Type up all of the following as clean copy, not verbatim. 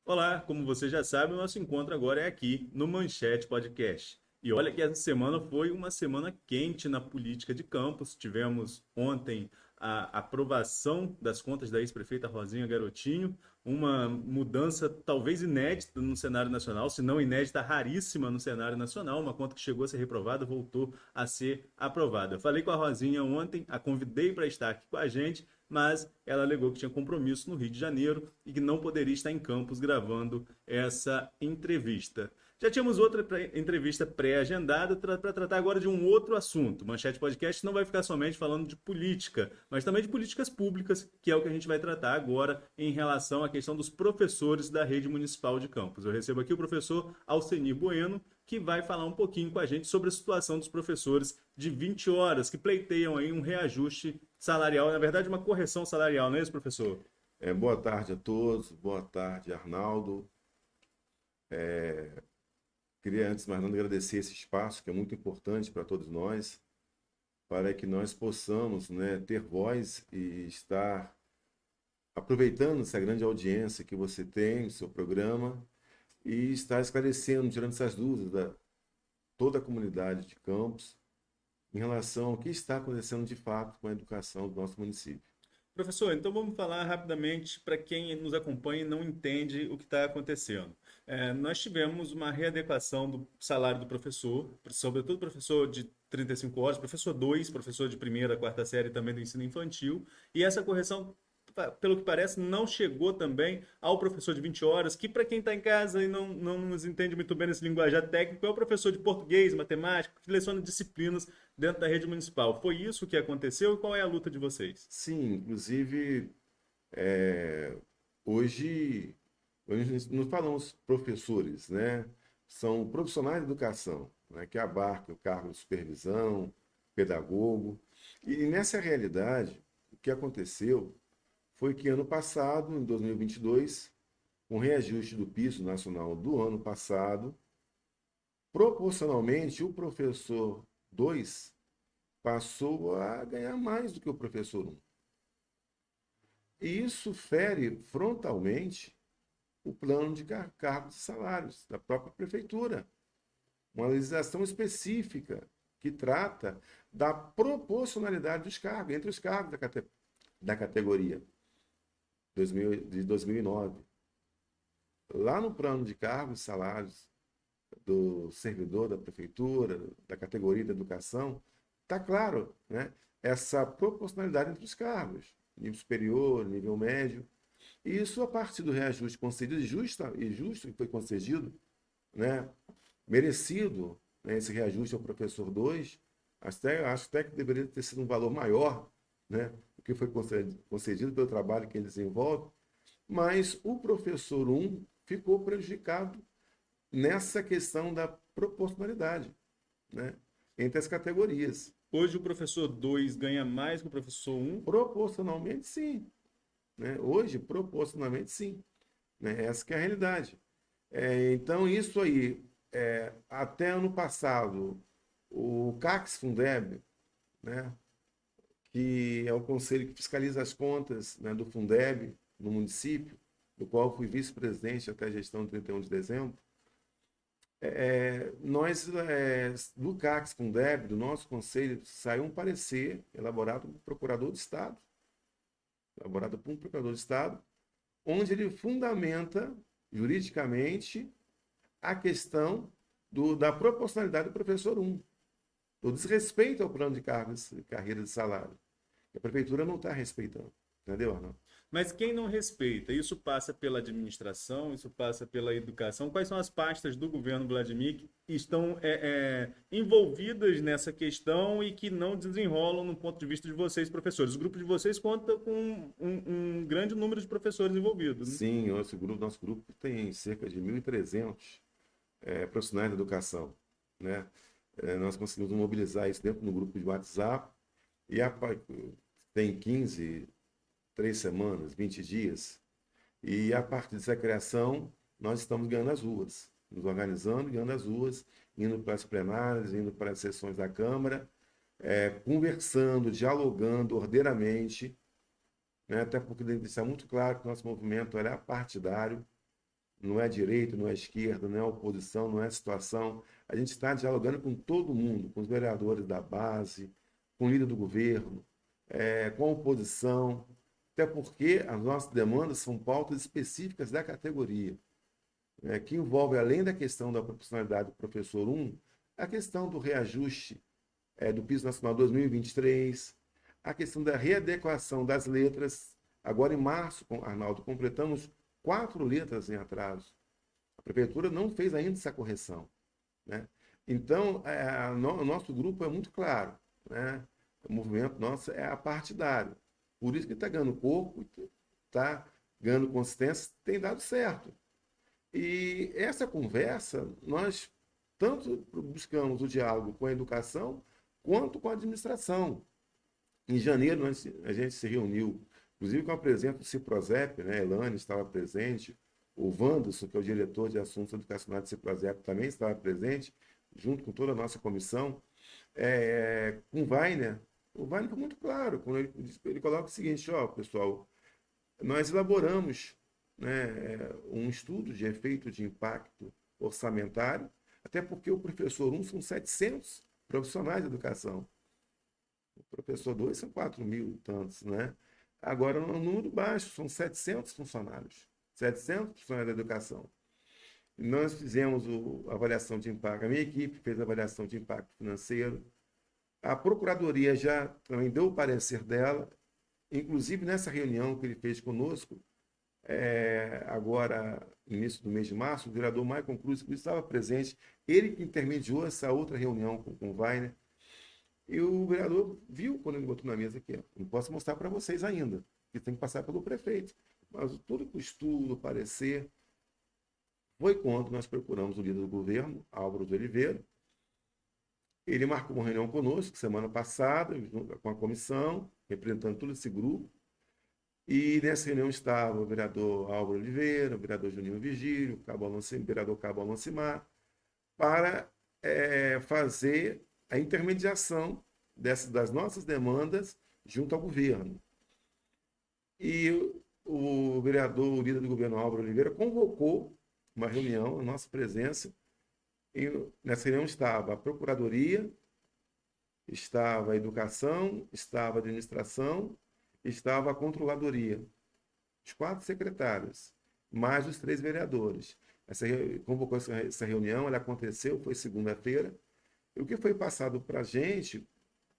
Olá, como você já sabe, o nosso encontro agora é aqui no Manchete Podcast. E olha que essa semana foi uma semana quente na política de Campos. Tivemos ontem a aprovação das contas da ex-prefeita Rosinha Garotinho, uma mudança talvez inédita no cenário nacional, se não inédita, raríssima no cenário nacional. Uma conta que chegou a ser reprovada voltou a ser aprovada. Eu falei com a Rosinha ontem, a convidei para estar aqui com a gente, mas ela alegou que tinha compromisso no Rio de Janeiro e que não poderia estar em Campos gravando essa entrevista. Já tínhamos outra entrevista pré-agendada para tratar agora de um outro assunto. Manchete Podcast não vai ficar somente falando de política, mas também de políticas públicas, que é o que a gente vai tratar agora em relação à questão dos professores da rede municipal de Campos. Eu recebo aqui o professor Alcenir Bueno, que vai falar um pouquinho com a gente sobre a situação dos professores de 20 horas, que pleiteiam aí um reajuste salarial, na verdade uma correção salarial, não é isso, professor? Boa tarde a todos, boa tarde, Arnaldo. Queria, antes de mais nada, agradecer esse espaço, que é muito importante para todos nós, para que nós possamos, né, ter voz e estar aproveitando essa grande audiência que você tem no seu programa e estar esclarecendo, tirando essas dúvidas da toda a comunidade de Campos em relação ao que está acontecendo de fato com a educação do nosso município. Professor, então vamos falar rapidamente para quem nos acompanha e não entende o que está acontecendo. Nós tivemos uma readequação do salário do professor, sobretudo professor de 35 horas, professor 2, professor de primeira, quarta série também do ensino infantil, e essa correção, pelo que parece, não chegou também ao professor de 20 horas, que para quem está em casa e não nos entende muito bem nesse linguajar técnico, é o professor de português, matemática, que leciona disciplinas dentro da rede municipal. Foi isso que aconteceu e qual é a luta de vocês? Sim, inclusive, é, hoje, hoje não falamos professores, né? São profissionais de educação, né? Que abarcam o cargo de supervisão, pedagogo. E nessa realidade, o que aconteceu foi que ano passado, em 2022, com o reajuste do piso nacional do ano passado, proporcionalmente o professor 2 passou a ganhar mais do que o professor 1. E isso fere frontalmente o plano de cargos e salários da própria prefeitura. Uma legislação específica que trata da proporcionalidade dos cargos, entre os cargos da categoria de 2009. Lá no plano de cargos e salários do servidor da prefeitura, da categoria da educação, está claro, né? Essa proporcionalidade entre os cargos, nível superior, nível médio. E isso, a partir do reajuste concedido, justo que foi concedido, né, merecido, né, esse reajuste ao professor 2, acho até que deveria ter sido um valor maior, né, do que foi concedido pelo trabalho que ele desenvolve, mas o professor 1 ficou prejudicado nessa questão da proporcionalidade, né, entre as categorias. Hoje o professor 2 ganha mais que o professor um. Proporcionalmente, sim. Né? Hoje, proporcionalmente, sim. Né? Essa que é a realidade. Então, isso aí, até ano passado, o CACS Fundeb, né, que é o conselho que fiscaliza as contas, né, do Fundeb no município, do qual eu fui vice-presidente até a gestão de 31 de dezembro, nós, do CACS Fundeb, do nosso conselho, saiu um parecer elaborado pelo procurador de Estado, onde ele fundamenta juridicamente a questão da proporcionalidade do professor 1, do desrespeito ao plano de cargos, carreira de salário. A prefeitura não está respeitando. Entendeu, Arnaldo? Mas quem não respeita? Isso passa pela administração, isso passa pela educação. Quais são as pastas do governo Vladimir que estão envolvidas nessa questão e que não desenrolam no ponto de vista de vocês, professores? O grupo de vocês conta com um grande número de professores envolvidos, né? Sim, nosso grupo tem cerca de 1.300 profissionais da educação. Né? Nós conseguimos mobilizar isso dentro do grupo de WhatsApp e tem 15, 3 semanas, 20 dias. E a partir dessa criação, nós estamos ganhando as ruas, nos organizando, ganhando as ruas, indo para as plenárias, indo para as sessões da Câmara, conversando, dialogando ordeiramente, né? Até porque deve deixar muito claro que o nosso movimento é partidário, não é direita, não é esquerda, não é oposição, não é situação. A gente está dialogando com todo mundo, com os vereadores da base, com o líder do governo, com a oposição, até porque as nossas demandas são pautas específicas da categoria, que envolve, além da questão da proporcionalidade do professor 1, a questão do reajuste do Piso Nacional 2023, a questão da readequação das letras. Agora, em março, Arnaldo, completamos 4 letras em atraso. A prefeitura não fez ainda essa correção, né? Então, o nosso grupo é muito claro, né? O movimento nosso é apartidário. Por isso que está ganhando corpo, está ganhando consistência, tem dado certo. E essa conversa, nós tanto buscamos o diálogo com a educação, quanto com a administração. Em janeiro, a gente se reuniu, inclusive com a presença do Ciprozep, né? Elane estava presente, o Wanderson, que é o diretor de assuntos educacionais do Ciprozep, também estava presente, junto com toda a nossa comissão, com o Weiner. O Weiner foi muito claro, quando ele coloca o seguinte: ó, pessoal, nós elaboramos, né, um estudo de efeito de impacto orçamentário, até porque o professor 1 são 700 profissionais de educação. O professor 2 são 4.000 e tantos, né? Agora, no número baixo, são 700 funcionários. 700 funcionários da educação. E nós fizemos a avaliação de impacto, a minha equipe fez a avaliação de impacto financeiro. A Procuradoria já também deu o parecer dela, inclusive nessa reunião que ele fez conosco, agora, início do mês de março, o vereador Maicon Cruz, que estava presente, ele que intermediou essa outra reunião com o Weiner. E o vereador viu quando ele botou na mesa aqui: ó, não posso mostrar para vocês ainda, que tem que passar pelo prefeito. Mas tudo que o estudo, o parecer, foi quando nós procuramos o líder do governo, Álvaro de Oliveira. Ele marcou uma reunião conosco semana passada, com a comissão, representando todo esse grupo. E nessa reunião estava o vereador Álvaro Oliveira, o vereador Juninho Virgílio, o vereador Cabo Alancimar, para fazer a intermediação das nossas demandas junto ao governo. E o vereador, o líder do governo Álvaro Oliveira, convocou uma reunião, a nossa presença, e nessa reunião estava a Procuradoria, estava a Educação, estava a Administração, estava a Controladoria. Os 4 secretários, mais os 3 vereadores. Convocou essa reunião, ela aconteceu, foi segunda-feira. E o que foi passado para a gente,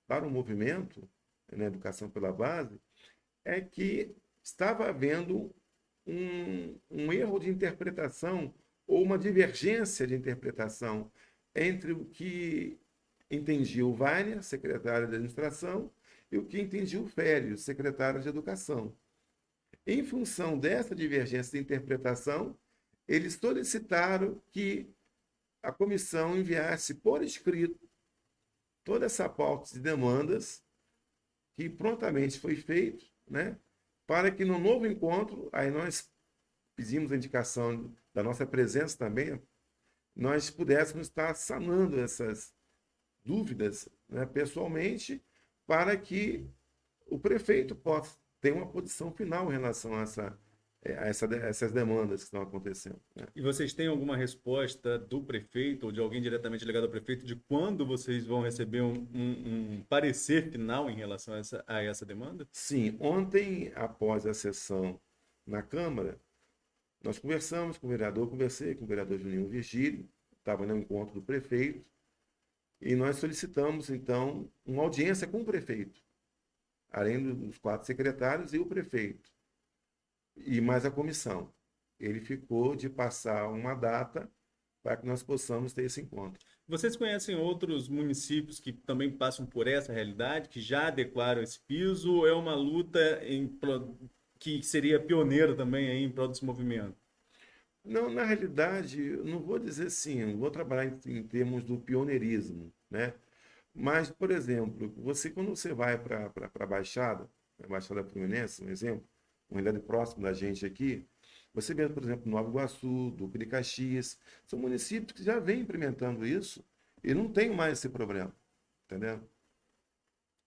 para o movimento, na Educação pela Base, é que estava havendo um erro de interpretação ou uma divergência de interpretação entre o que entendia o Weiner, secretário de Administração, e o que entendia o Fério, secretário de Educação. Em função dessa divergência de interpretação, eles solicitaram que a comissão enviasse por escrito toda essa pauta de demandas, que prontamente foi feito, né, para que no novo encontro, aí nós pedimos a indicação da nossa presença também, nós pudéssemos estar sanando essas dúvidas, né, pessoalmente, para que o prefeito possa ter uma posição final em relação a essas demandas que estão acontecendo, né? E vocês têm alguma resposta do prefeito ou de alguém diretamente ligado ao prefeito de quando vocês vão receber um parecer final em relação a essa demanda? Sim, ontem, após a sessão na Câmara, nós conversamos com o vereador, conversei com o vereador Juninho Virgílio, estava no encontro do prefeito, e nós solicitamos, então, uma audiência com o prefeito, além dos 4 secretários e o prefeito, e mais a comissão. Ele ficou de passar uma data para que nós possamos ter esse encontro. Vocês conhecem outros municípios que também passam por essa realidade, que já adequaram esse piso, ou é uma luta que seria pioneira também aí em prol desse movimento? Não, na realidade, eu não vou dizer sim, não vou trabalhar em termos do pioneirismo, né? Mas, por exemplo, quando você vai para a Baixada, a Baixada Fluminense, um exemplo, uma realidade próxima da gente aqui, você vê, por exemplo, Nova Iguaçu, Duque de Caxias, são municípios que já vêm implementando isso e não tem mais esse problema, entendeu?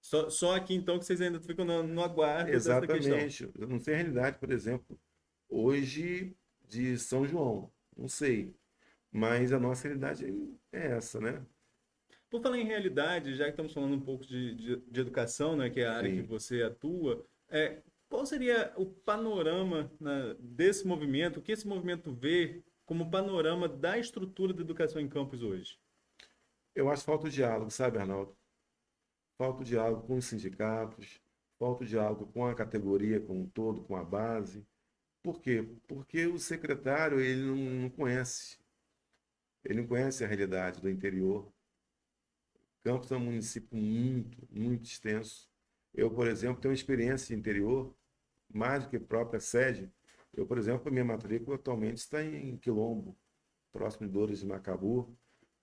Só aqui, então, que vocês ainda ficam no aguardo dessa questão. Exatamente. Eu não sei a realidade, por exemplo, hoje de São João. Não sei. Mas a nossa realidade é essa, né? Por falar em realidade, já que estamos falando um pouco de educação, né, que é a área que Sim. você atua, qual seria o panorama, né, desse movimento? O que esse movimento vê como panorama da estrutura da educação em campus hoje? Eu acho falta de diálogo, sabe, Arnaldo? Falta de diálogo com os sindicatos, falta de diálogo com a categoria como um todo, com a base. Por quê? Porque o secretário, ele não conhece. Ele não conhece a realidade do interior. Campos é um município muito extenso. Eu, por exemplo, tenho experiência de interior, mais do que própria sede. Eu, por exemplo, minha matrícula atualmente está em Quilombo, próximo de Dores de Macabu.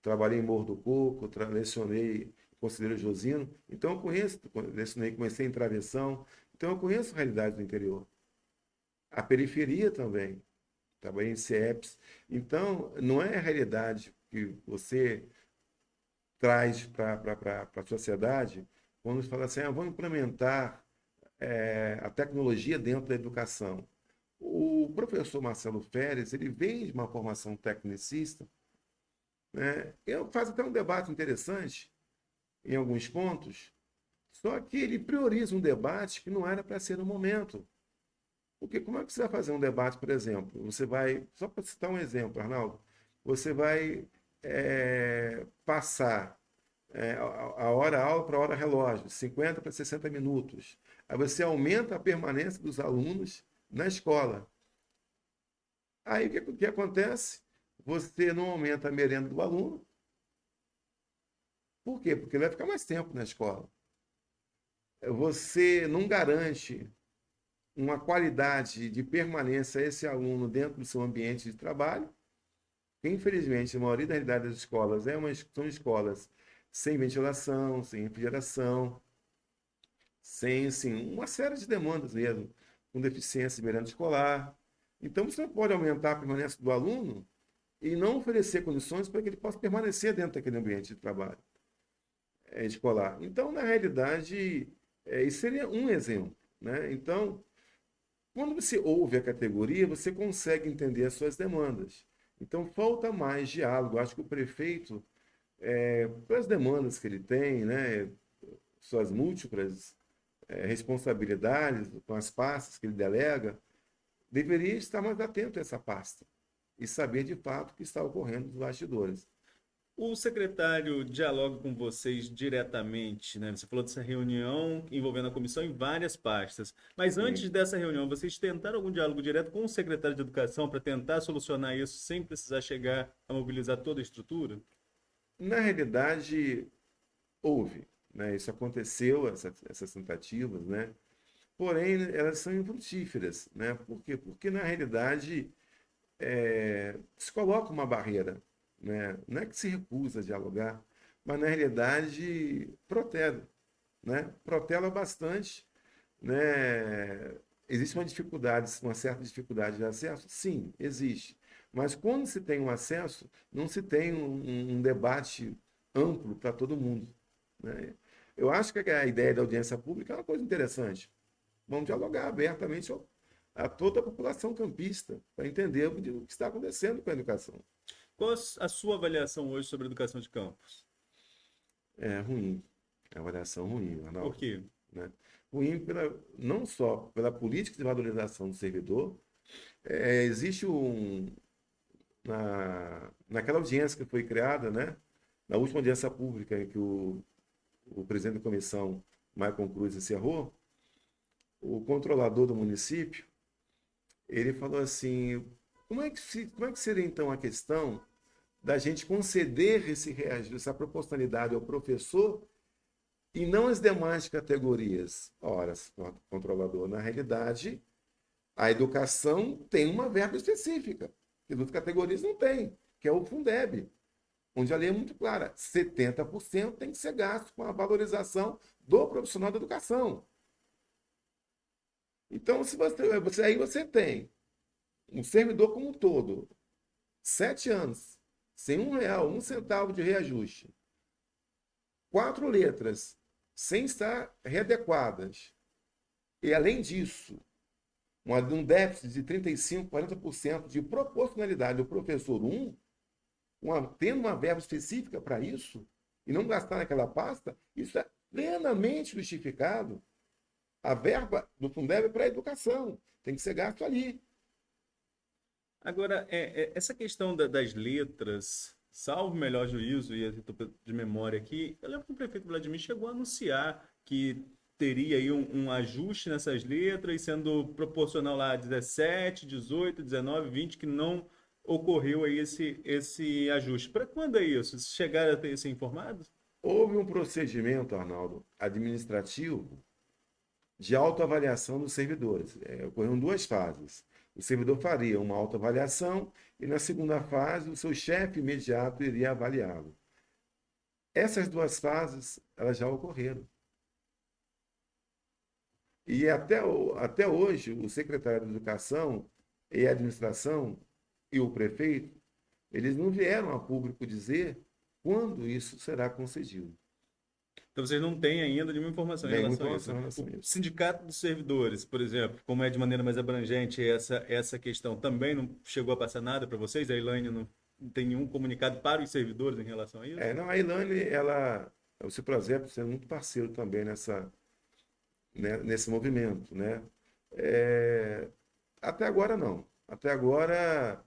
Trabalhei em Morro do Coco, lecionei em Conselheiro Josino. Então, eu conheço, lecionei, comecei em Travessão. Então, eu conheço a realidade do interior. A periferia também. Trabalhei em CIEPS. Então, não é a realidade que você traz para a sociedade quando você fala assim, vamos implementar a tecnologia dentro da educação. O professor Marcelo Férez, ele vem de uma formação tecnicista, né? Eu faço até um debate interessante em alguns pontos, só que ele prioriza um debate que não era para ser no momento. Porque como é que você vai fazer um debate, por exemplo? Você vai, só para citar um exemplo, Arnaldo, você vai passar a hora aula para a hora relógio, 50 para 60 minutos. Aí você aumenta a permanência dos alunos na escola. Aí o que acontece? Você não aumenta a merenda do aluno. Por quê? Porque ele vai ficar mais tempo na escola. Você não garante uma qualidade de permanência a esse aluno dentro do seu ambiente de trabalho. Que, infelizmente, a maioria da realidade das escolas são escolas sem ventilação, sem refrigeração, sem assim, uma série de demandas mesmo, com deficiência de merenda escolar. Então, você não pode aumentar a permanência do aluno e não oferecer condições para que ele possa permanecer dentro daquele ambiente de trabalho escolar. Então, na realidade, isso seria um exemplo. Né? Então, quando você ouve a categoria, você consegue entender as suas demandas. Então, falta mais diálogo. Acho que o prefeito, pelas demandas que ele tem, né, suas múltiplas responsabilidades com as pastas que ele delega, deveria estar mais atento a essa pasta e saber de fato o que está ocorrendo nos bastidores. O secretário dialoga com vocês diretamente, né? Você falou dessa reunião envolvendo a comissão em várias pastas. Mas Sim. antes dessa reunião, vocês tentaram algum diálogo direto com o secretário de Educação para tentar solucionar isso sem precisar chegar a mobilizar toda a estrutura? Na realidade, houve, né? Isso aconteceu, essas tentativas, né? Porém, elas são infrutíferas, né? Por quê? Porque, na realidade, se coloca uma barreira, né? Não é que se recusa a dialogar, mas, na realidade, protela, né? Protela bastante, né? Existe uma dificuldade, uma certa dificuldade de acesso? Sim, existe. Mas quando se tem um acesso, não se tem um debate amplo para todo mundo, né? Eu acho que a ideia da audiência pública é uma coisa interessante. Vamos dialogar abertamente a toda a população campista para entender o que está acontecendo com a educação. Qual a sua avaliação hoje sobre a educação de campus? É ruim, é uma avaliação ruim, Por Arnaldo. quê? Né? Ruim não só pela política de valorização do servidor, existe naquela audiência que foi criada, né, na última audiência pública em que o presidente da comissão, Maicon Cruz, encerrou, o controlador do município, ele falou assim, como é que seria então a questão da gente conceder esse reajuste, essa proporcionalidade ao professor e não as demais categorias? Ora, controlador, na realidade, a educação tem uma verba específica, que as outras categorias não têm, que é o Fundeb, onde a lei é muito clara, 70% tem que ser gasto com a valorização do profissional da educação. Então, se aí você tem um servidor como um todo, 7 anos, sem R$ 1, 1 centavo de reajuste, 4 letras, sem estar readequadas. E além disso, um déficit de 35%, 40% de proporcionalidade do professor 1, tendo uma verba específica para isso, e não gastar naquela pasta, isso é plenamente justificado. A verba do Fundeb é para a educação, tem que ser gasto ali. Agora, essa questão das letras, salvo o melhor juízo, e eu estou de memória aqui, eu lembro que o prefeito Vladimir chegou a anunciar que teria aí um ajuste nessas letras, sendo proporcional lá a 17, 18, 19, 20, que não ocorreu aí esse ajuste. Para quando é isso? Vocês chegaram a ter ser informados? Houve um procedimento, Arnaldo, administrativo de autoavaliação dos servidores. Ocorreram duas fases. O servidor faria uma autoavaliação e, na segunda fase, o seu chefe imediato iria avaliá-lo. Essas duas fases, elas já ocorreram. E até hoje, o secretário de Educação e Administração e o prefeito, eles não vieram a público dizer quando isso será concedido. Então vocês não têm ainda nenhuma informação em Nenhuma relação a isso. informação em relação a O isso. Sindicato dos Servidores, por exemplo, como é de maneira mais abrangente essa questão, também não chegou a passar nada para vocês? A Elaine não tem nenhum comunicado para os servidores em relação a isso? Não, a Ilane, o Ciprozep sendo muito parceiro também nesse movimento, né? É, até agora não. Até agora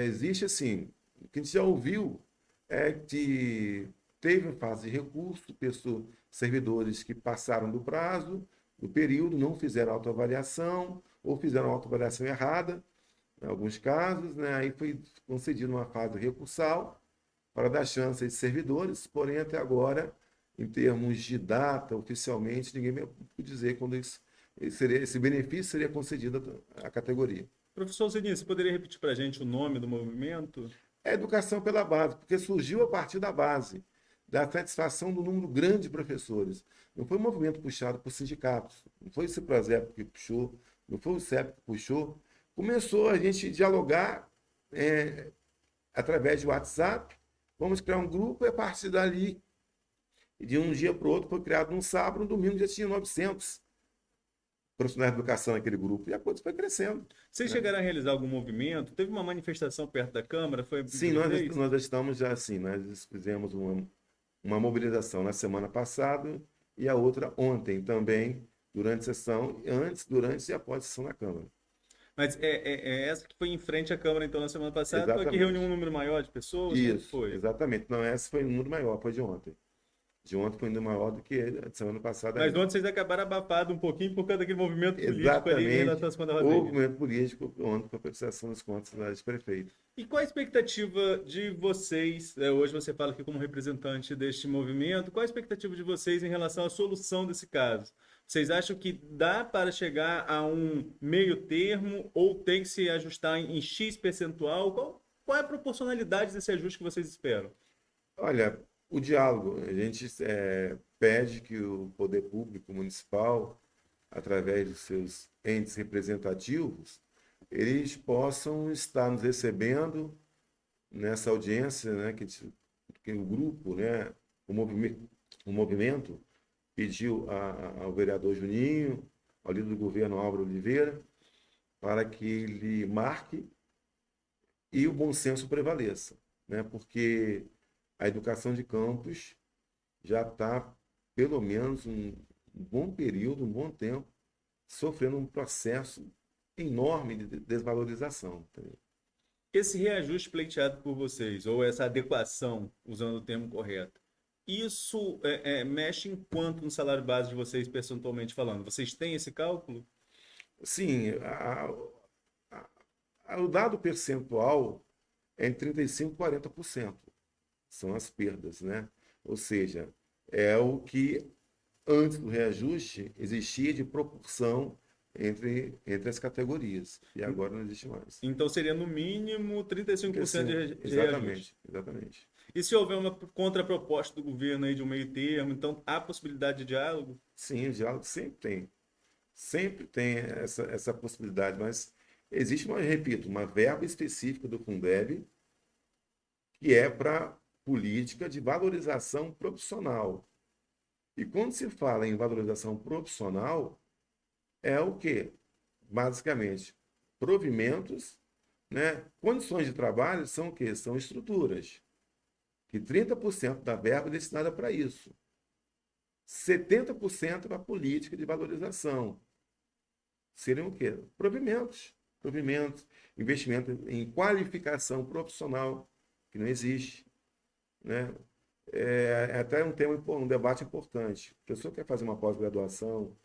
existe assim, o que a gente já ouviu é que teve fase de recurso, servidores que passaram do prazo, do período, não fizeram autoavaliação ou fizeram autoavaliação errada, em alguns casos, né? Aí foi concedida uma fase recursal para dar chance a esses servidores, porém até agora, em termos de data, oficialmente, ninguém me pode dizer quando esse benefício seria concedido à categoria. Professor Zenin, você poderia repetir para a gente o nome do movimento? É educação pela base, porque surgiu a partir da base, da satisfação do número grande de professores. Não foi um movimento puxado por sindicatos, não foi o Ciprozep que puxou, não foi o CEP que puxou. Começou a gente dialogar através de WhatsApp, vamos criar um grupo e a partir dali, de um dia para o outro, foi criado um sábado, um domingo já tinha 900 profissionais de educação naquele grupo, e a coisa foi crescendo. Vocês Né? chegaram a realizar algum movimento? Teve uma manifestação perto da Câmara? Foi de Sim, vocês? nós estamos já assim, nós fizemos uma mobilização na semana passada e a outra ontem também, durante a sessão, antes, durante e após a sessão na Câmara. Mas é essa que foi em frente à Câmara, então, na semana passada, foi a que Exatamente. reuniu um número maior de pessoas? Como é que Isso, foi? exatamente. Não, essa foi um número maior, foi de ontem. De ontem foi um número maior do que a de semana passada Mas ainda. ontem vocês acabaram abafado um pouquinho por causa daquele movimento político ali em Exatamente. relação às contas Houve rodeias. movimento político ontem para a prestação das contas das prefeitos. E qual a expectativa de vocês, hoje você fala aqui como representante deste movimento, qual a expectativa de vocês em relação à solução desse caso? Vocês acham que dá para chegar a um meio termo ou tem que se ajustar em X percentual? Qual é a proporcionalidade desse ajuste que vocês esperam? Olha, o diálogo, a gente pede que o poder público municipal, através dos seus entes representativos, eles possam estar nos recebendo nessa audiência, né, que o grupo, né, o movimento pediu ao vereador Juninho, ao líder do governo Álvaro Oliveira, para que ele marque e o bom senso prevaleça, né, porque a educação de campus já está, pelo menos, um bom período, um bom tempo, sofrendo um processo enorme de desvalorização. Entendeu? Esse reajuste pleiteado por vocês, ou essa adequação, usando o termo correto, isso mexe em quanto no salário base de vocês, percentualmente falando? Vocês têm esse cálculo? Sim, o dado percentual é em 35% e 40%. São as perdas, né? Ou seja, é o que antes do reajuste existia de proporção entre as categorias. E agora não existe mais. Então seria no mínimo 35% de reajuste. Exatamente, exatamente. E se houver uma contraproposta do governo aí de um meio termo, então há possibilidade de diálogo? Sim, o diálogo sempre tem. Sempre tem essa possibilidade, mas existe, repito, uma verba específica do Fundeb que é para política de valorização profissional. E quando se fala em valorização profissional, é o quê? basicamente, provimentos, né? Condições de trabalho são o quê? São estruturas, que 30% da verba é destinada para isso. 70% para política de valorização. Seriam o quê? Provimentos. Provimentos, investimento em qualificação profissional, que não existe, né? É até um tema, um debate importante. A pessoa quer fazer uma pós-graduação,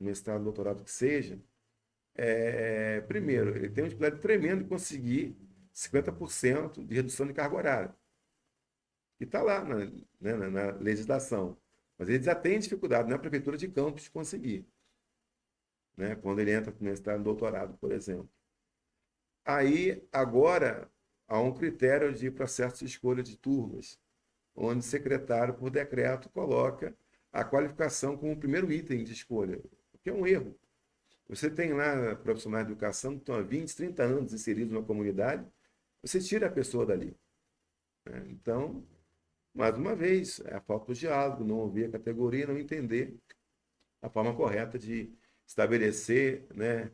um mestrado, doutorado, que seja, primeiro, ele tem uma dificuldade tremenda de conseguir 50% de redução de carga horária. E está lá na legislação. Mas ele já tem dificuldade na prefeitura de Campos de conseguir, né? Quando ele entra no mestrado e doutorado, por exemplo. Aí, agora, há um critério de processo de escolha de turmas, onde o secretário, por decreto, coloca a qualificação como o primeiro item de escolha, o que é um erro. Você tem lá profissionais de educação que estão há 20, 30 anos inseridos na comunidade, você tira a pessoa dali, né? Então, mais uma vez, é a falta de diálogo, não ouvir a categoria, não entender a forma correta de estabelecer, né,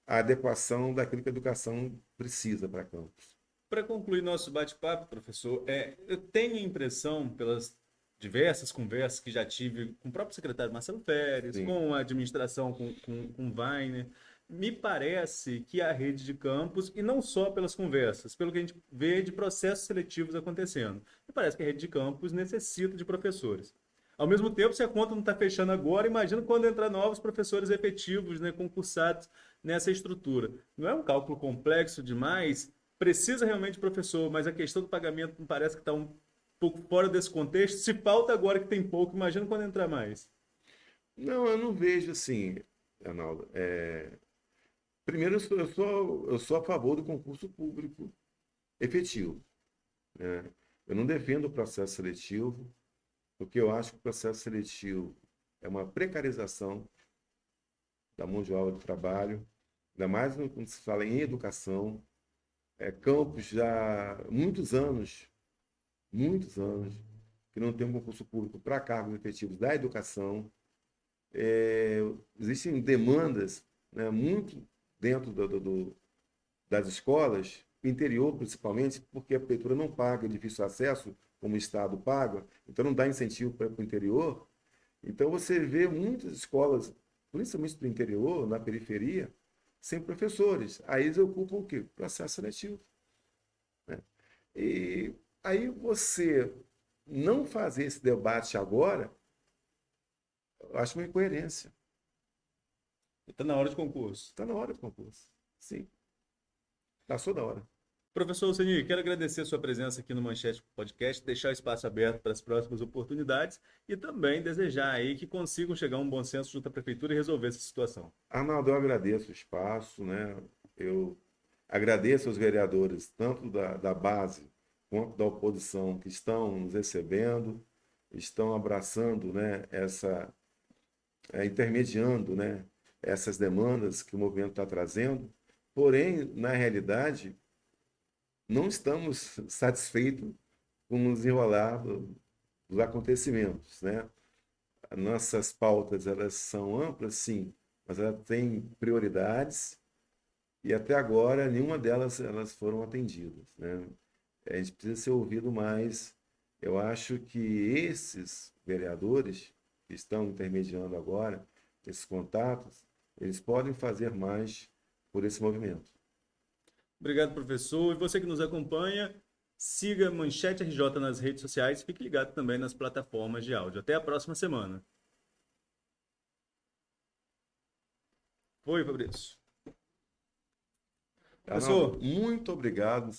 a adequação daquilo que a educação precisa para campus. Para concluir nosso bate-papo, professor, eu tenho a impressão, pelas diversas conversas que já tive com o próprio secretário Marcelo Pérez, Sim. com a administração, com o Weiner, me parece que a rede de campus, e não só pelas conversas, pelo que a gente vê de processos seletivos acontecendo, me parece que a rede de campus necessita de professores. Ao mesmo tempo, se a conta não está fechando agora, imagina quando entrar novos professores efetivos, né, concursados nessa estrutura. Não é um cálculo complexo demais? Precisa realmente de professor, mas a questão do pagamento me parece que está um pouco fora desse contexto. Se falta agora que tem pouco, imagina quando entrar mais. Não, eu não vejo assim, Arnaldo. Primeiro, eu sou a favor do concurso público efetivo, né? Eu não defendo o processo seletivo, porque eu acho que o processo seletivo é uma precarização da mão de obra do trabalho, ainda mais quando se fala em educação. Campos já muitos anos, que não tem um concurso público para cargos efetivos da educação. Existem demandas, né, muito dentro das escolas, interior principalmente, porque a prefeitura não paga difícil acesso, como o Estado paga, então não dá incentivo para o interior. Então você vê muitas escolas, principalmente do interior, na periferia, sem professores. Aí eles ocupam o quê? Processo seletivo, né? E aí você não fazer esse debate agora, eu acho uma incoerência. Está na hora de concurso. Está na hora do concurso. Sim, passou da hora. Professor Alceni, quero agradecer a sua presença aqui no Manchete Podcast, deixar o espaço aberto para as próximas oportunidades e também desejar aí que consigam chegar a um bom senso junto à prefeitura e resolver essa situação. Arnaldo, eu agradeço o espaço, né? Eu agradeço aos vereadores, tanto da base quanto da oposição, que estão nos recebendo, estão abraçando, né, intermediando, né, essas demandas que o movimento está trazendo. Porém, na realidade, não estamos satisfeitos com o desenrolar dos acontecimentos, né? Nossas pautas, elas são amplas, sim, mas elas têm prioridades e até agora nenhuma delas elas foram atendidas, né? A gente precisa ser ouvido mais. Eu acho que esses vereadores que estão intermediando agora, esses contatos, eles podem fazer mais por esse movimento. Obrigado, professor. E você que nos acompanha, siga Manchete RJ nas redes sociais, fique ligado também nas plataformas de áudio. Até a próxima semana. Foi, Fabrício. Arnaldo, Professor, muito obrigado.